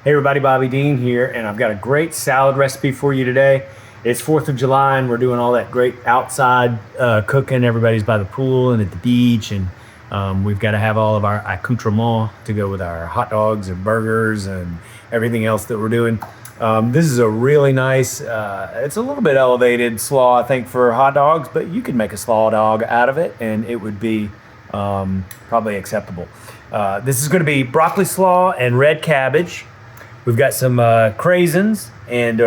Hey everybody, Bobby Deen here, and I've got a great salad recipe for you today. It's 4th of July, and we're doing all that great outside cooking. Everybody's by the pool and at the beach, and we've got to have all of our accoutrements to go with our hot dogs and burgers and everything else that we're doing. This is a really nice, it's a little bit elevated slaw, I think, for hot dogs, but you could make a slaw dog out of it, and it would be probably acceptable. This is going to be broccoli slaw and red cabbage. We've got some craisins and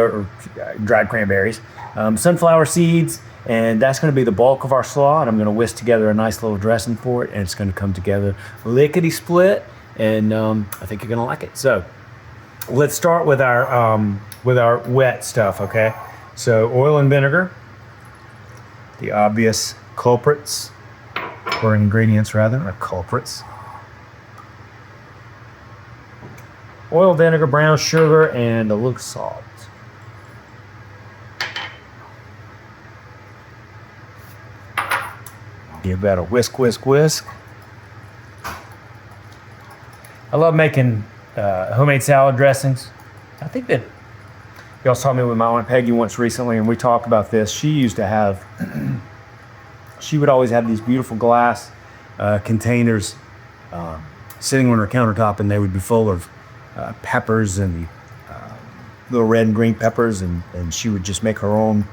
dried cranberries, sunflower seeds, and that's going to be the bulk of our slaw. And I'm going to whisk together a nice little dressing for it, and it's going to come together lickety split. And I think you're going to like it. So let's start with our wet stuff. Okay, so oil and vinegar, the obvious culprits, or ingredients rather, or culprits. Oil, vinegar, brown sugar, and a little salt. Give that a whisk, whisk, whisk. I love making homemade salad dressings. I think that y'all saw me with my Aunt Peggy once recently, and we talked about this. She used to have, she would always have these beautiful glass containers sitting on her countertop, and they would be full of peppers and little red and green peppers, and she would just make her own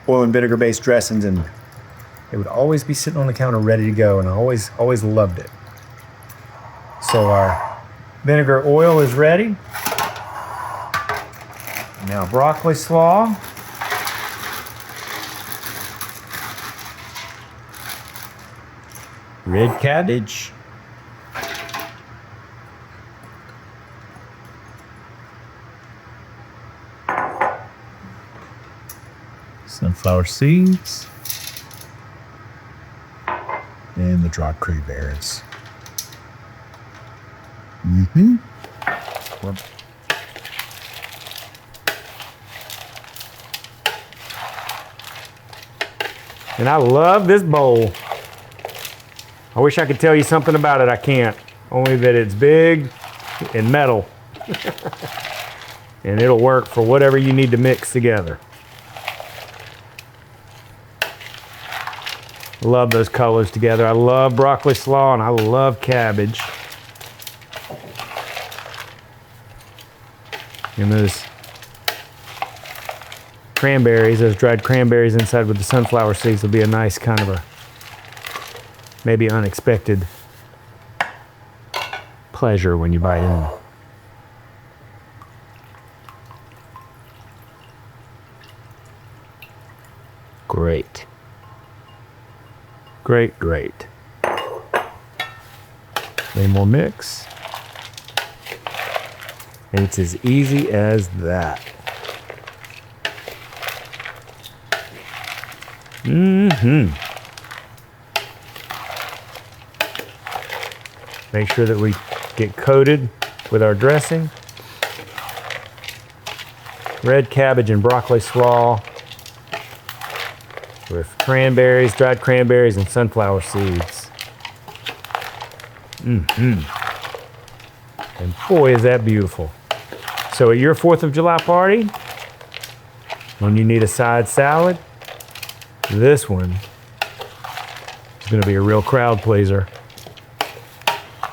oil and vinegar based dressings, and it would always be sitting on the counter ready to go, and I always loved it. So our vinegar oil is ready. Now broccoli slaw. Red cabbage. Sunflower seeds, and the dried cranberries. And I love this bowl. I wish I could tell you something about it. I can't. Only that it's big and metal. And it'll work for whatever you need to mix together. Love those colors together. I love broccoli slaw and I love cabbage. And those cranberries, those dried cranberries inside with the sunflower seeds will be a nice kind of a maybe unexpected pleasure when you bite in. Great. Great, great. Any more mix. And it's as easy as that. Make sure that we get coated with our dressing. Red cabbage and broccoli slaw with cranberries, dried cranberries, and sunflower seeds. And boy, is that beautiful. So at your 4th of July party, when you need a side salad, this one is going to be a real crowd pleaser.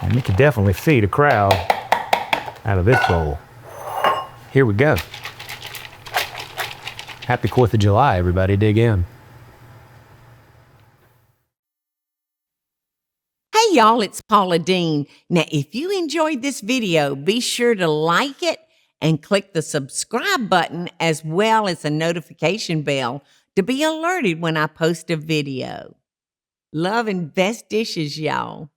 And you can definitely feed a crowd out of this bowl. Here we go. Happy 4th of July, everybody. Dig in. Hey y'all, it's Paula Deen. Now, if you enjoyed this video, be sure to like it and click the subscribe button as well as the notification bell to be alerted when I post a video. Love and best dishes, y'all.